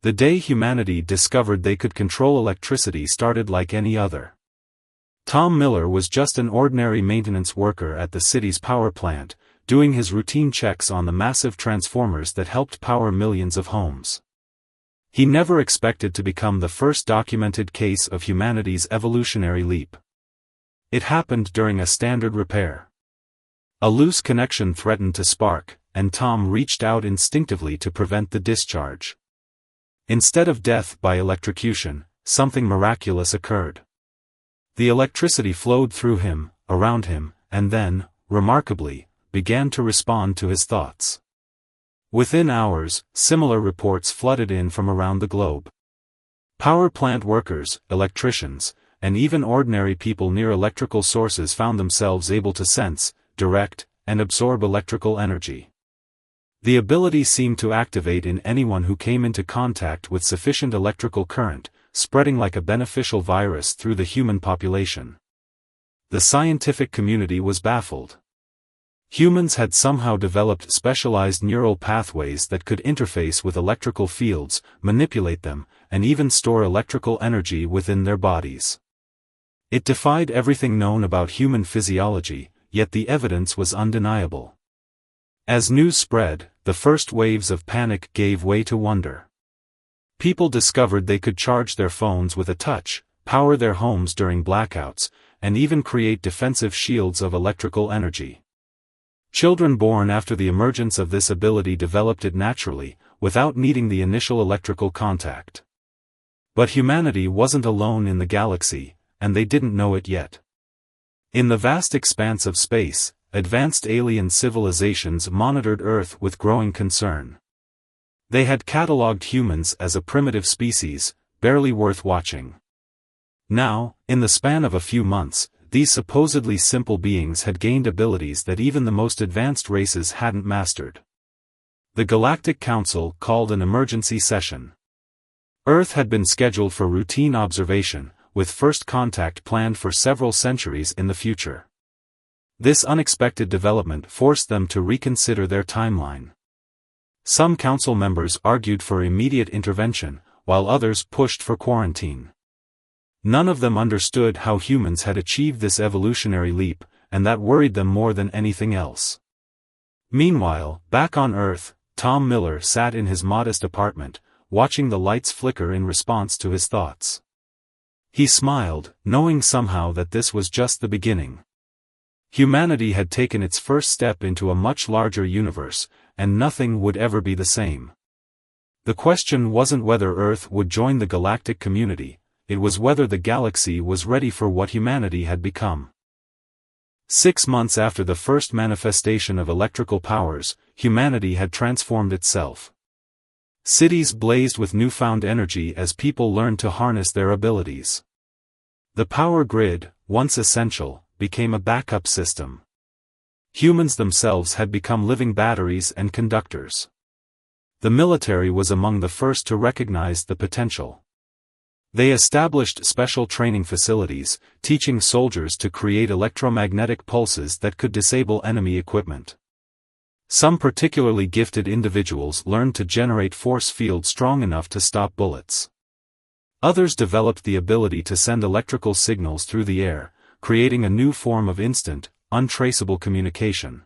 The day humanity discovered they could control electricity started like any other. Tom Miller was just an ordinary maintenance worker at the city's power plant, doing his routine checks on the massive transformers that helped power millions of homes. He never expected to become the first documented case of humanity's evolutionary leap. It happened during a standard repair. A loose connection threatened to spark, and Tom reached out instinctively to prevent the discharge. Instead of death by electrocution, something miraculous occurred. The electricity flowed through him, around him, and then, remarkably, began to respond to his thoughts. Within hours, similar reports flooded in from around the globe. Power plant workers, electricians, and even ordinary people near electrical sources found themselves able to sense, direct, and absorb electrical energy. The ability seemed to activate in anyone who came into contact with sufficient electrical current, spreading like a beneficial virus through the human population. The scientific community was baffled. Humans had somehow developed specialized neural pathways that could interface with electrical fields, manipulate them, and even store electrical energy within their bodies. It defied everything known about human physiology, yet the evidence was undeniable. As news spread, the first waves of panic gave way to wonder. People discovered they could charge their phones with a touch, power their homes during blackouts, and even create defensive shields of electrical energy. Children born after the emergence of this ability developed it naturally, without needing the initial electrical contact. But humanity wasn't alone in the galaxy, and they didn't know it yet. In the vast expanse of space, advanced alien civilizations monitored Earth with growing concern. They had catalogued humans as a primitive species, barely worth watching. Now, in the span of a few months, these supposedly simple beings had gained abilities that even the most advanced races hadn't mastered. The Galactic Council called an emergency session. Earth had been scheduled for routine observation, with first contact planned for several centuries in the future. This unexpected development forced them to reconsider their timeline. Some council members argued for immediate intervention, while others pushed for quarantine. None of them understood how humans had achieved this evolutionary leap, and that worried them more than anything else. Meanwhile, back on Earth, Tom Miller sat in his modest apartment, watching the lights flicker in response to his thoughts. He smiled, knowing somehow that this was just the beginning. Humanity had taken its first step into a much larger universe, and nothing would ever be the same. The question wasn't whether Earth would join the galactic community, it was whether the galaxy was ready for what humanity had become. 6 months after the first manifestation of electrical powers, humanity had transformed itself. Cities blazed with newfound energy as people learned to harness their abilities. The power grid, once essential, became a backup system. Humans themselves had become living batteries and conductors. The military was among the first to recognize the potential. They established special training facilities, teaching soldiers to create electromagnetic pulses that could disable enemy equipment. Some particularly gifted individuals learned to generate force fields strong enough to stop bullets. Others developed the ability to send electrical signals through the air, creating a new form of instant, untraceable communication.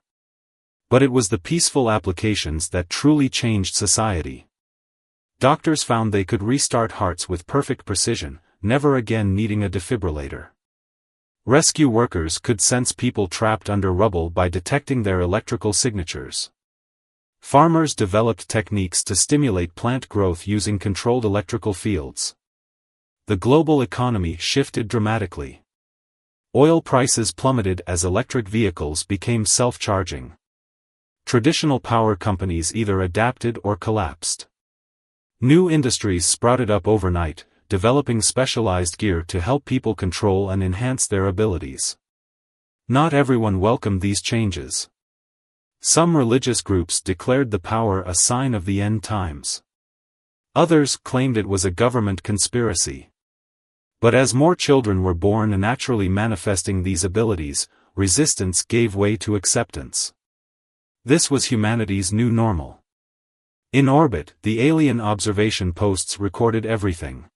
But it was the peaceful applications that truly changed society. Doctors found they could restart hearts with perfect precision, never again needing a defibrillator. Rescue workers could sense people trapped under rubble by detecting their electrical signatures. Farmers developed techniques to stimulate plant growth using controlled electrical fields. The global economy shifted dramatically. Oil prices plummeted as electric vehicles became self-charging. Traditional power companies either adapted or collapsed. New industries sprouted up overnight, developing specialized gear to help people control and enhance their abilities. Not everyone welcomed these changes. Some religious groups declared the power a sign of the end times. Others claimed it was a government conspiracy. But as more children were born and naturally manifesting these abilities, resistance gave way to acceptance. This was humanity's new normal. In orbit, the alien observation posts recorded everything.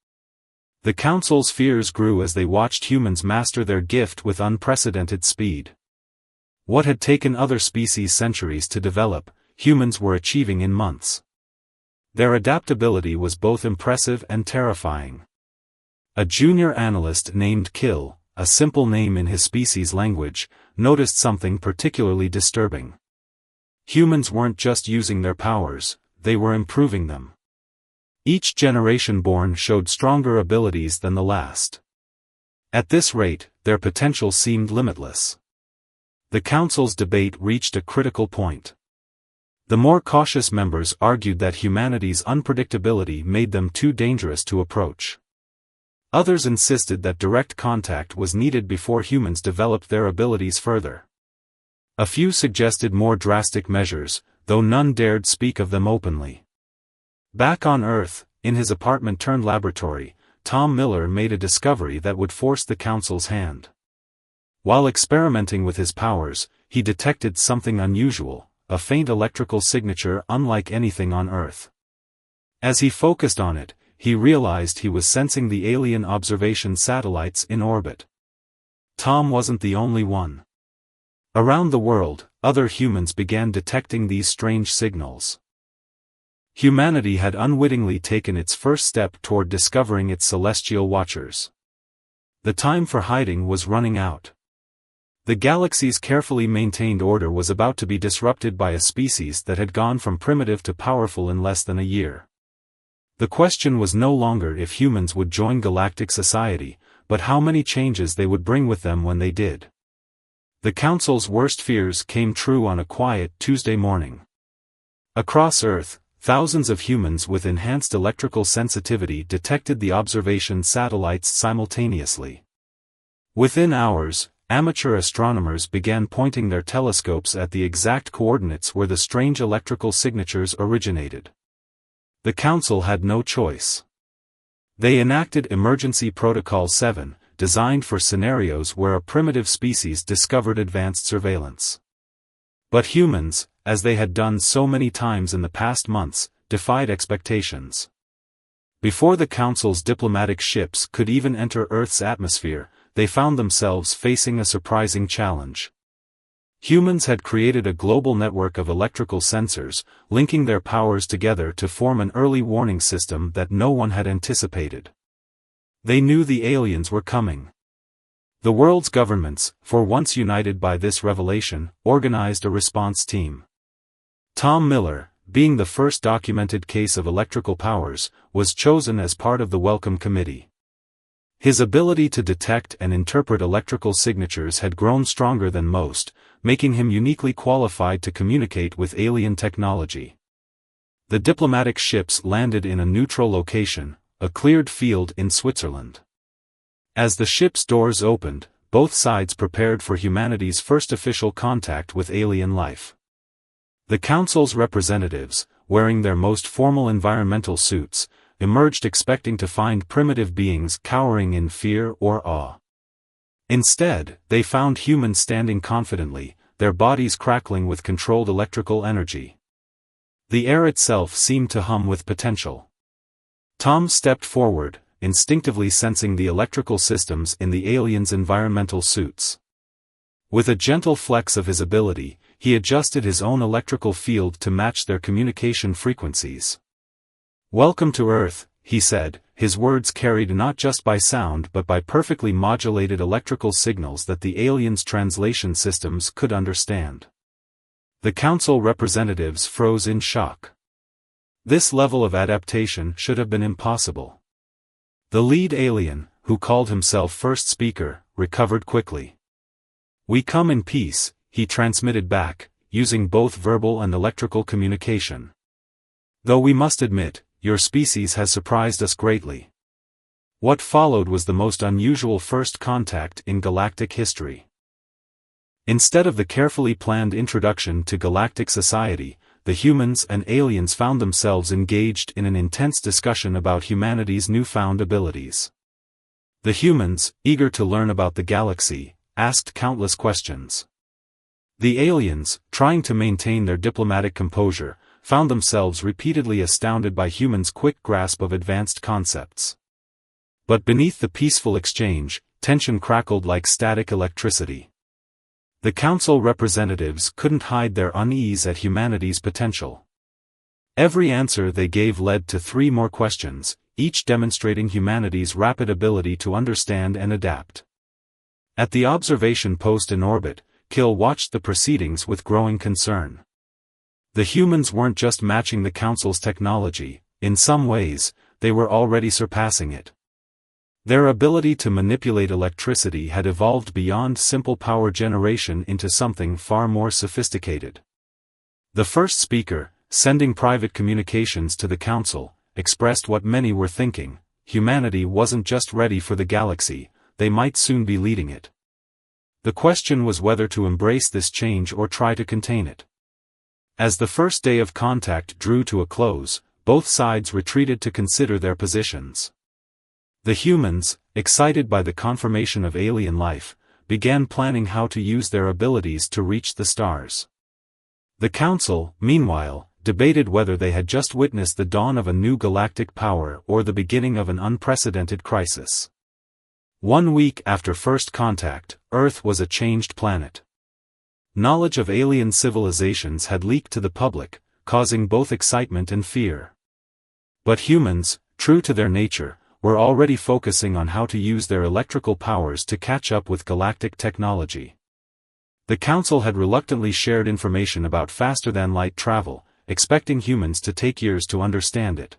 The Council's fears grew as they watched humans master their gift with unprecedented speed. What had taken other species centuries to develop, humans were achieving in months. Their adaptability was both impressive and terrifying. A junior analyst named Kill, a simple name in his species' language, noticed something particularly disturbing. Humans weren't just using their powers, they were improving them. Each generation born showed stronger abilities than the last. At this rate, their potential seemed limitless. The Council's debate reached a critical point. The more cautious members argued that humanity's unpredictability made them too dangerous to approach. Others insisted that direct contact was needed before humans developed their abilities further. A few suggested more drastic measures, though none dared speak of them openly. Back on Earth, in his apartment-turned-laboratory, Tom Miller made a discovery that would force the Council's hand. While experimenting with his powers, he detected something unusual, a faint electrical signature unlike anything on Earth. As he focused on it, he realized he was sensing the alien observation satellites in orbit. Tom wasn't the only one. Around the world, other humans began detecting these strange signals. Humanity had unwittingly taken its first step toward discovering its celestial watchers. The time for hiding was running out. The galaxy's carefully maintained order was about to be disrupted by a species that had gone from primitive to powerful in less than a year. The question was no longer if humans would join galactic society, but how many changes they would bring with them when they did. The Council's worst fears came true on a quiet Tuesday morning. Across Earth, thousands of humans with enhanced electrical sensitivity detected the observation satellites simultaneously. Within hours, amateur astronomers began pointing their telescopes at the exact coordinates where the strange electrical signatures originated. The Council had no choice. They enacted Emergency Protocol 7, designed for scenarios where a primitive species discovered advanced surveillance. But humans, as they had done so many times in the past months, defied expectations. Before the Council's diplomatic ships could even enter Earth's atmosphere, they found themselves facing a surprising challenge. Humans had created a global network of electrical sensors, linking their powers together to form an early warning system that no one had anticipated. They knew the aliens were coming. The world's governments, for once united by this revelation, organized a response team. Tom Miller, being the first documented case of electrical powers, was chosen as part of the Welcome Committee. His ability to detect and interpret electrical signatures had grown stronger than most, making him uniquely qualified to communicate with alien technology. The diplomatic ships landed in a neutral location, a cleared field in Switzerland. As the ship's doors opened, both sides prepared for humanity's first official contact with alien life. The Council's representatives, wearing their most formal environmental suits, emerged expecting to find primitive beings cowering in fear or awe. Instead, they found humans standing confidently, their bodies crackling with controlled electrical energy. The air itself seemed to hum with potential. Tom stepped forward, instinctively sensing the electrical systems in the aliens' environmental suits. With a gentle flex of his ability, he adjusted his own electrical field to match their communication frequencies. "Welcome to Earth," he said, his words carried not just by sound but by perfectly modulated electrical signals that the aliens' translation systems could understand. The Council representatives froze in shock. This level of adaptation should have been impossible. The lead alien, who called himself first speaker, recovered quickly. "We come in peace," he transmitted back, using both verbal and electrical communication. "Though we must admit, your species has surprised us greatly." What followed was the most unusual first contact in galactic history. Instead of the carefully planned introduction to galactic society, the humans and aliens found themselves engaged in an intense discussion about humanity's newfound abilities. The humans, eager to learn about the galaxy, asked countless questions. The aliens, trying to maintain their diplomatic composure, found themselves repeatedly astounded by humans' quick grasp of advanced concepts. But beneath the peaceful exchange, tension crackled like static electricity. The council representatives couldn't hide their unease at humanity's potential. Every answer they gave led to 3 more questions, each demonstrating humanity's rapid ability to understand and adapt. At the observation post in orbit, Kill watched the proceedings with growing concern. The humans weren't just matching the Council's technology, in some ways, they were already surpassing it. Their ability to manipulate electricity had evolved beyond simple power generation into something far more sophisticated. The first speaker, sending private communications to the Council, expressed what many were thinking: humanity wasn't just ready for the galaxy, they might soon be leading it. The question was whether to embrace this change or try to contain it. As the first day of contact drew to a close, both sides retreated to consider their positions. The humans, excited by the confirmation of alien life, began planning how to use their abilities to reach the stars. The Council, meanwhile, debated whether they had just witnessed the dawn of a new galactic power or the beginning of an unprecedented crisis. 1 week after first contact, Earth was a changed planet. Knowledge of alien civilizations had leaked to the public, causing both excitement and fear. But humans, true to their nature, were already focusing on how to use their electrical powers to catch up with galactic technology. The Council had reluctantly shared information about faster-than-light travel, expecting humans to take years to understand it.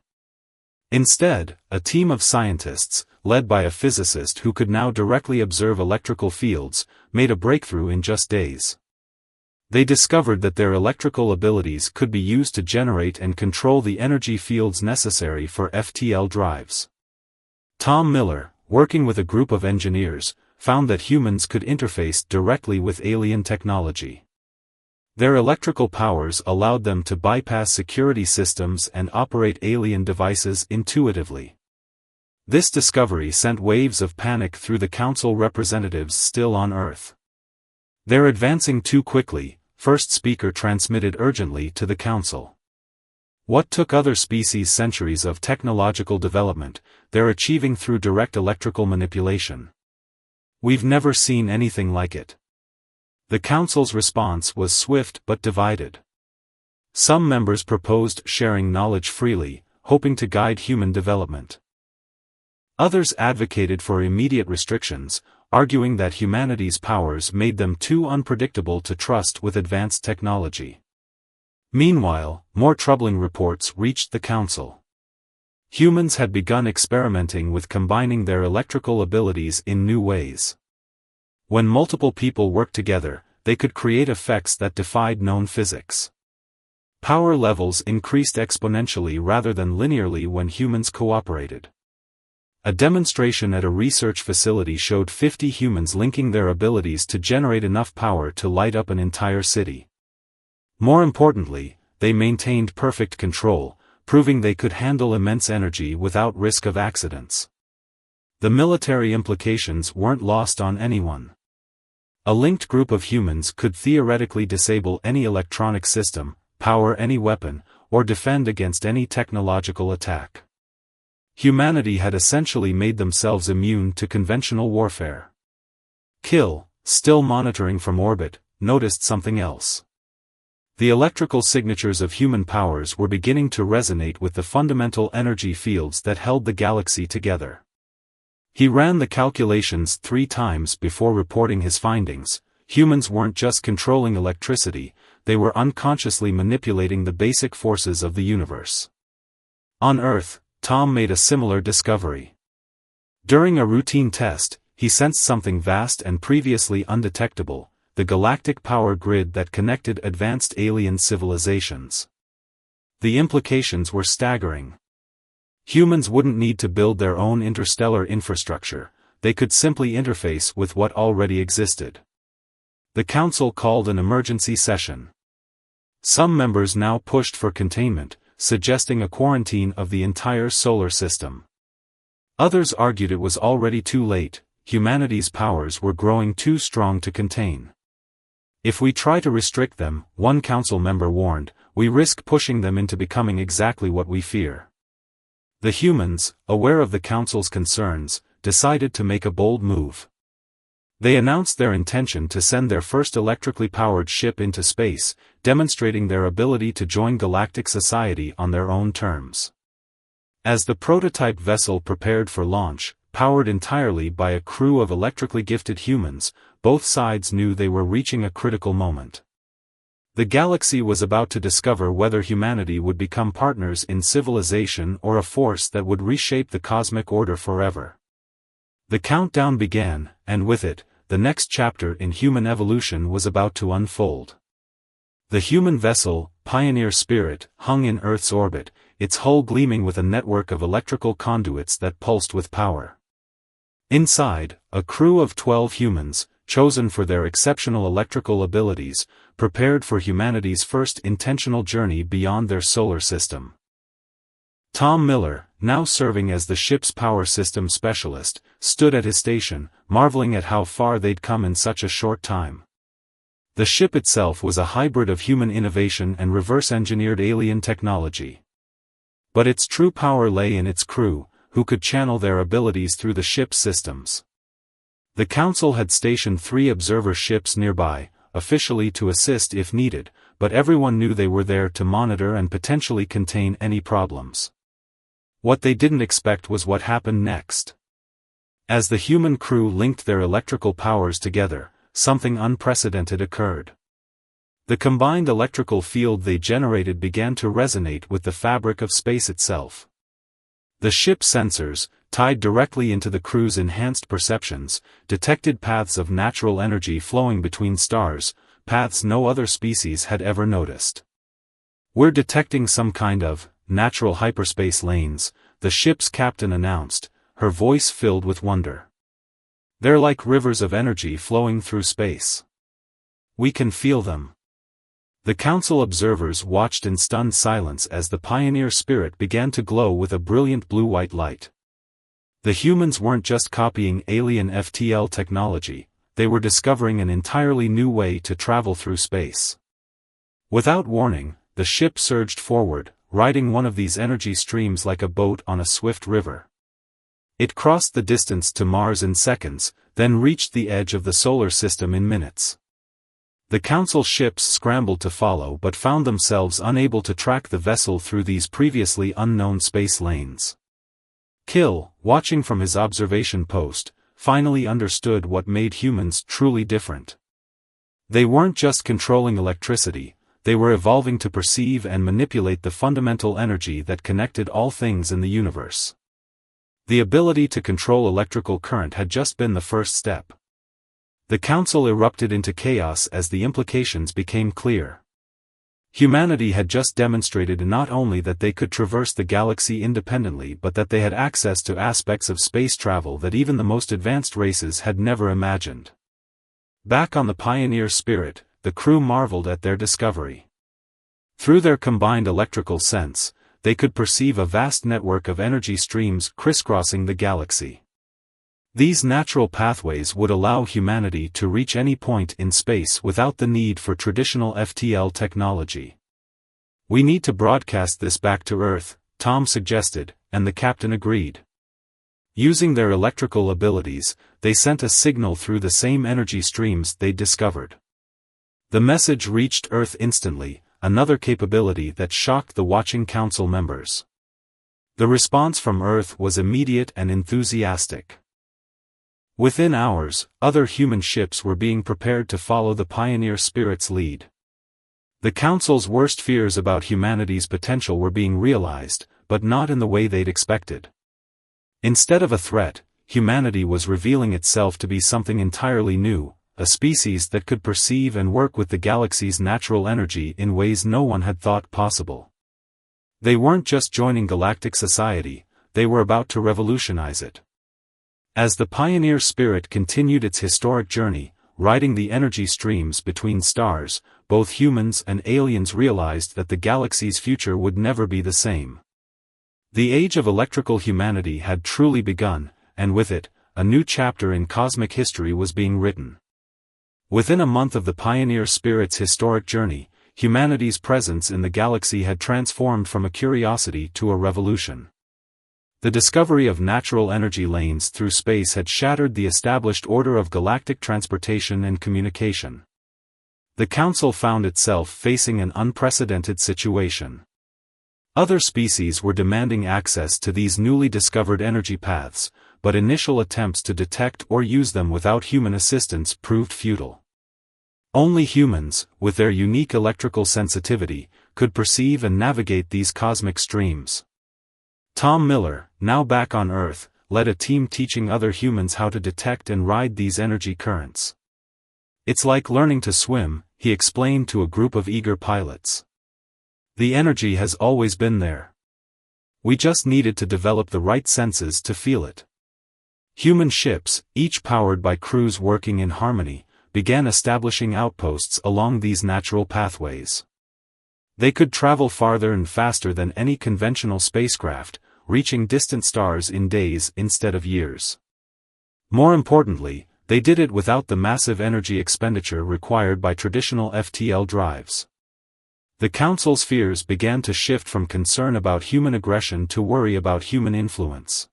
Instead, a team of scientists, led by a physicist who could now directly observe electrical fields, made a breakthrough in just days. They discovered that their electrical abilities could be used to generate and control the energy fields necessary for FTL drives. Tom Miller, working with a group of engineers, found that humans could interface directly with alien technology. Their electrical powers allowed them to bypass security systems and operate alien devices intuitively. This discovery sent waves of panic through the Council representatives still on Earth. "They're advancing too quickly," first speaker transmitted urgently to the Council. "What took other species centuries of technological development, they're achieving through direct electrical manipulation. We've never seen anything like it." The Council's response was swift but divided. Some members proposed sharing knowledge freely, hoping to guide human development. Others advocated for immediate restrictions, arguing that humanity's powers made them too unpredictable to trust with advanced technology. Meanwhile, more troubling reports reached the Council. Humans had begun experimenting with combining their electrical abilities in new ways. When multiple people worked together, they could create effects that defied known physics. Power levels increased exponentially rather than linearly when humans cooperated. A demonstration at a research facility showed 50 humans linking their abilities to generate enough power to light up an entire city. More importantly, they maintained perfect control, proving they could handle immense energy without risk of accidents. The military implications weren't lost on anyone. A linked group of humans could theoretically disable any electronic system, power any weapon, or defend against any technological attack. Humanity had essentially made themselves immune to conventional warfare. Kill, still monitoring from orbit, noticed something else. The electrical signatures of human powers were beginning to resonate with the fundamental energy fields that held the galaxy together. He ran the calculations 3 times before reporting his findings. Humans weren't just controlling electricity, they were unconsciously manipulating the basic forces of the universe. On Earth, Tom made a similar discovery. During a routine test, he sensed something vast and previously undetectable: the galactic power grid that connected advanced alien civilizations. The implications were staggering. Humans wouldn't need to build their own interstellar infrastructure, they could simply interface with what already existed. The Council called an emergency session. Some members now pushed for containment, suggesting a quarantine of the entire solar system. Others argued it was already too late, humanity's powers were growing too strong to contain. "If we try to restrict them," one council member warned, we risk pushing them into becoming exactly what we fear. The humans, aware of the Council's concerns, decided to make a bold move. They announced their intention to send their first electrically powered ship into space, demonstrating their ability to join galactic society on their own terms. As the prototype vessel prepared for launch, powered entirely by a crew of electrically gifted humans, both sides knew they were reaching a critical moment. The galaxy was about to discover whether humanity would become partners in civilization or a force that would reshape the cosmic order forever. The countdown began, and with it, the next chapter in human evolution was about to unfold. The human vessel, Pioneer Spirit, hung in Earth's orbit, its hull gleaming with a network of electrical conduits that pulsed with power. Inside, a crew of 12 humans, chosen for their exceptional electrical abilities, prepared for humanity's first intentional journey beyond their solar system. Tom Miller, now serving as the ship's power system specialist, stood at his station, marveling at how far they'd come in such a short time. The ship itself was a hybrid of human innovation and reverse-engineered alien technology. But its true power lay in its crew, who could channel their abilities through the ship's systems. The Council had stationed 3 observer ships nearby, officially to assist if needed, but everyone knew they were there to monitor and potentially contain any problems. What they didn't expect was what happened next. As the human crew linked their electrical powers together, something unprecedented occurred. The combined electrical field they generated began to resonate with the fabric of space itself. The ship's sensors, tied directly into the crew's enhanced perceptions, detected paths of natural energy flowing between stars, paths no other species had ever noticed. "We're detecting some kind of natural hyperspace lanes," the ship's captain announced, her voice filled with wonder. "They're like rivers of energy flowing through space. We can feel them." The Council observers watched in stunned silence as the Pioneer Spirit began to glow with a brilliant blue-white light. The humans weren't just copying alien FTL technology, they were discovering an entirely new way to travel through space. Without warning, the ship surged forward, riding one of these energy streams like a boat on a swift river. It crossed the distance to Mars in seconds, then reached the edge of the solar system in minutes. The Council ships scrambled to follow but found themselves unable to track the vessel through these previously unknown space lanes. Kill, watching from his observation post, finally understood what made humans truly different. They weren't just controlling electricity, they were evolving to perceive and manipulate the fundamental energy that connected all things in the universe. The ability to control electrical current had just been the first step. The Council erupted into chaos as the implications became clear. Humanity had just demonstrated not only that they could traverse the galaxy independently but that they had access to aspects of space travel that even the most advanced races had never imagined. Back on the Pioneer Spirit, the crew marveled at their discovery. Through their combined electrical sense, they could perceive a vast network of energy streams crisscrossing the galaxy. These natural pathways would allow humanity to reach any point in space without the need for traditional FTL technology. "We need to broadcast this back to Earth," Tom suggested, and the captain agreed. Using their electrical abilities, they sent a signal through the same energy streams they'd discovered. The message reached Earth instantly, another capability that shocked the watching Council members. The response from Earth was immediate and enthusiastic. Within hours, other human ships were being prepared to follow the Pioneer Spirit's lead. The Council's worst fears about humanity's potential were being realized, but not in the way they'd expected. Instead of a threat, humanity was revealing itself to be something entirely new, a species that could perceive and work with the galaxy's natural energy in ways no one had thought possible. They weren't just joining galactic society, they were about to revolutionize it. As the Pioneer Spirit continued its historic journey, riding the energy streams between stars, both humans and aliens realized that the galaxy's future would never be the same. The age of electrical humanity had truly begun, and with it, a new chapter in cosmic history was being written. Within a month of the Pioneer Spirit's historic journey, humanity's presence in the galaxy had transformed from a curiosity to a revolution. The discovery of natural energy lanes through space had shattered the established order of galactic transportation and communication. The Council found itself facing an unprecedented situation. Other species were demanding access to these newly discovered energy paths, but initial attempts to detect or use them without human assistance proved futile. Only humans, with their unique electrical sensitivity, could perceive and navigate these cosmic streams. Tom Miller, now back on Earth, led a team teaching other humans how to detect and ride these energy currents. "It's like learning to swim," he explained to a group of eager pilots. "The energy has always been there. We just needed to develop the right senses to feel it." Human ships, each powered by crews working in harmony, began establishing outposts along these natural pathways. They could travel farther and faster than any conventional spacecraft, reaching distant stars in days instead of years. More importantly, they did it without the massive energy expenditure required by traditional FTL drives. The Council's fears began to shift from concern about human aggression to worry about human influence.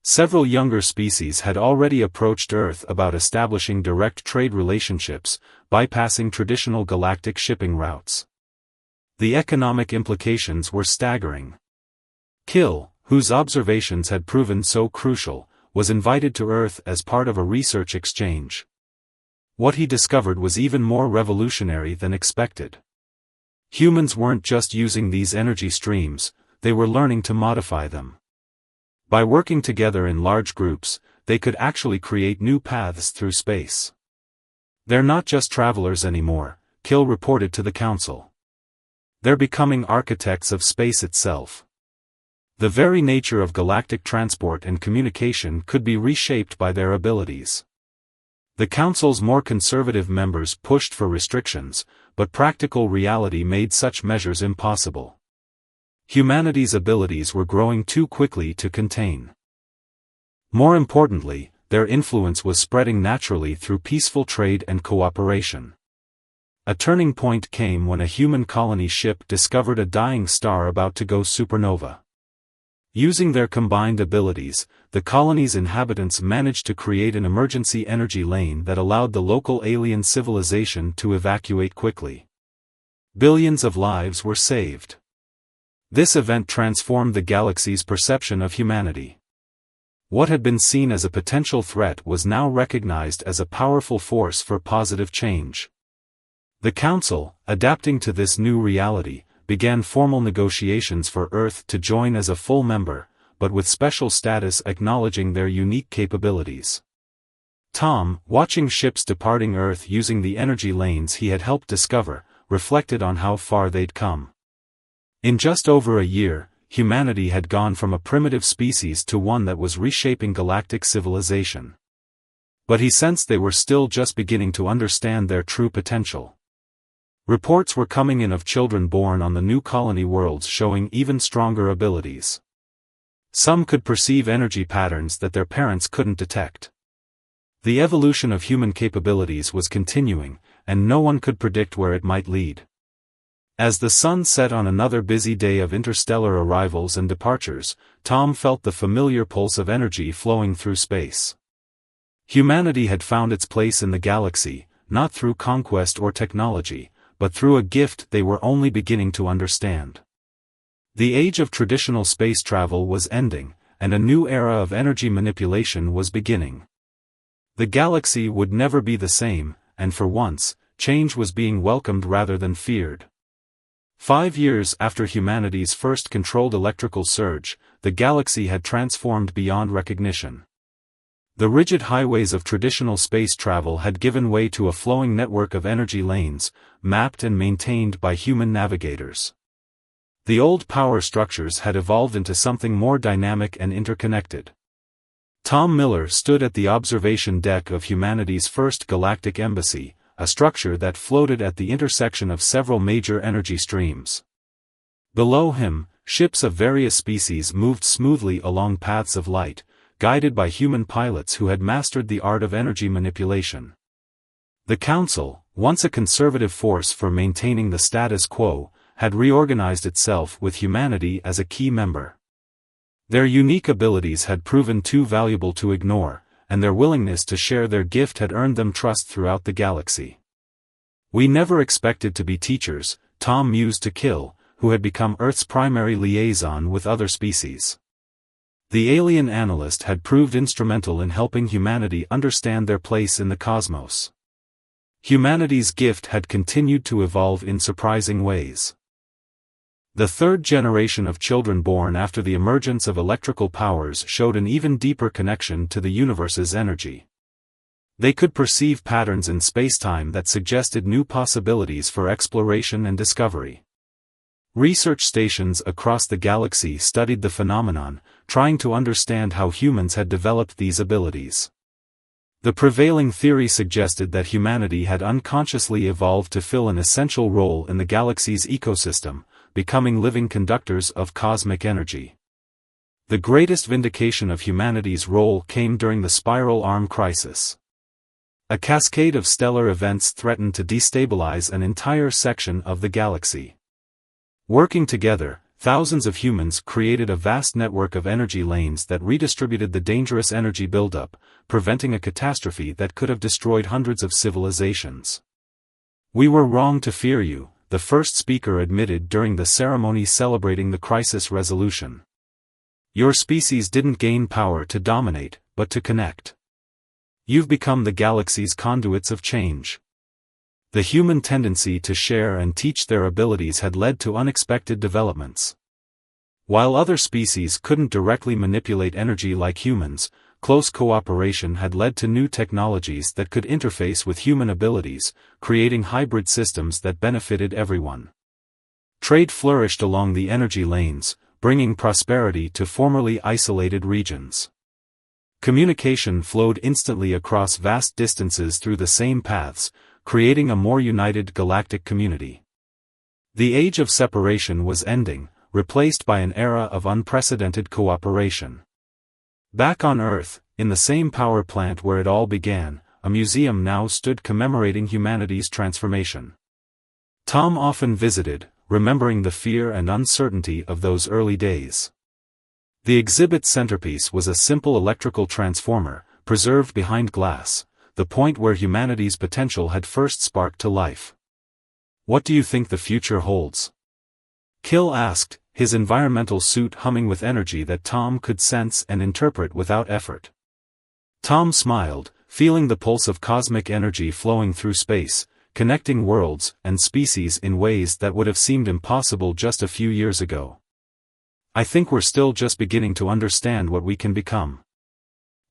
Several younger species had already approached Earth about establishing direct trade relationships, bypassing traditional galactic shipping routes. The economic implications were staggering. Kill, whose observations had proven so crucial, was invited to Earth as part of a research exchange. What he discovered was even more revolutionary than expected. Humans weren't just using these energy streams, they were learning to modify them. By working together in large groups, they could actually create new paths through space. "They're not just travelers anymore," Kill reported to the Council. "They're becoming architects of space itself." The very nature of galactic transport and communication could be reshaped by their abilities. The Council's more conservative members pushed for restrictions, but practical reality made such measures impossible. Humanity's abilities were growing too quickly to contain. More importantly, their influence was spreading naturally through peaceful trade and cooperation. A turning point came when a human colony ship discovered a dying star about to go supernova. Using their combined abilities, the colony's inhabitants managed to create an emergency energy lane that allowed the local alien civilization to evacuate quickly. Billions of lives were saved. This event transformed the galaxy's perception of humanity. What had been seen as a potential threat was now recognized as a powerful force for positive change. The Council, adapting to this new reality, began formal negotiations for Earth to join as a full member, but with special status acknowledging their unique capabilities. Tom, watching ships departing Earth using the energy lanes he had helped discover, reflected on how far they'd come. In just over a year, humanity had gone from a primitive species to one that was reshaping galactic civilization. But he sensed they were still just beginning to understand their true potential. Reports were coming in of children born on the new colony worlds showing even stronger abilities. Some could perceive energy patterns that their parents couldn't detect. The evolution of human capabilities was continuing, and no one could predict where it might lead. As the sun set on another busy day of interstellar arrivals and departures, Tom felt the familiar pulse of energy flowing through space. Humanity had found its place in the galaxy, not through conquest or technology, but through a gift they were only beginning to understand. The age of traditional space travel was ending, and a new era of energy manipulation was beginning. The galaxy would never be the same, and for once, change was being welcomed rather than feared. 5 years after humanity's first controlled electrical surge, the galaxy had transformed beyond recognition. The rigid highways of traditional space travel had given way to a flowing network of energy lanes, mapped and maintained by human navigators. The old power structures had evolved into something more dynamic and interconnected. Tom Miller stood at the observation deck of humanity's first galactic embassy, a structure that floated at the intersection of several major energy streams. Below him, ships of various species moved smoothly along paths of light, guided by human pilots who had mastered the art of energy manipulation. The Council, once a conservative force for maintaining the status quo, had reorganized itself with humanity as a key member. Their unique abilities had proven too valuable to ignore, and their willingness to share their gift had earned them trust throughout the galaxy. "We never expected to be teachers," Tom mused to Kill, who had become Earth's primary liaison with other species. The alien analyst had proved instrumental in helping humanity understand their place in the cosmos. Humanity's gift had continued to evolve in surprising ways. The third generation of children born after the emergence of electrical powers showed an even deeper connection to the universe's energy. They could perceive patterns in spacetime that suggested new possibilities for exploration and discovery. Research stations across the galaxy studied the phenomenon, trying to understand how humans had developed these abilities. The prevailing theory suggested that humanity had unconsciously evolved to fill an essential role in the galaxy's ecosystem, becoming living conductors of cosmic energy. The greatest vindication of humanity's role came during the Spiral Arm Crisis. A cascade of stellar events threatened to destabilize an entire section of the galaxy. Working together, thousands of humans created a vast network of energy lanes that redistributed the dangerous energy buildup, preventing a catastrophe that could have destroyed hundreds of civilizations. "We were wrong to fear you," the first speaker admitted during the ceremony celebrating the crisis resolution. "Your species didn't gain power to dominate, but to connect. You've become the galaxy's conduits of change." The human tendency to share and teach their abilities had led to unexpected developments. While other species couldn't directly manipulate energy like humans, close cooperation had led to new technologies that could interface with human abilities, creating hybrid systems that benefited everyone. Trade flourished along the energy lanes, bringing prosperity to formerly isolated regions. Communication flowed instantly across vast distances through the same paths, creating a more united galactic community. The age of separation was ending, replaced by an era of unprecedented cooperation. Back on Earth, in the same power plant where it all began, a museum now stood commemorating humanity's transformation. Tom often visited, remembering the fear and uncertainty of those early days. The exhibit's centerpiece was a simple electrical transformer, preserved behind glass, the point where humanity's potential had first sparked to life. "What do you think the future holds?" Kill asked, his environmental suit humming with energy that Tom could sense and interpret without effort. Tom smiled, feeling the pulse of cosmic energy flowing through space, connecting worlds and species in ways that would have seemed impossible just a few years ago. "I think we're still just beginning to understand what we can become.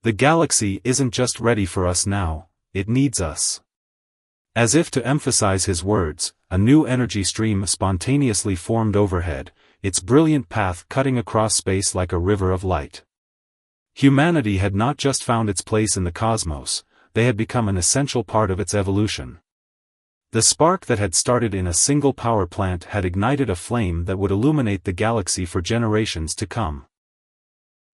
The galaxy isn't just ready for us now, it needs us." As if to emphasize his words, a new energy stream spontaneously formed overhead, its brilliant path cutting across space like a river of light. Humanity had not just found its place in the cosmos, they had become an essential part of its evolution. The spark that had started in a single power plant had ignited a flame that would illuminate the galaxy for generations to come.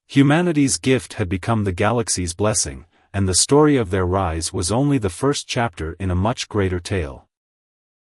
Humanity's gift had become the galaxy's blessing, and the story of their rise was only the first chapter in a much greater tale.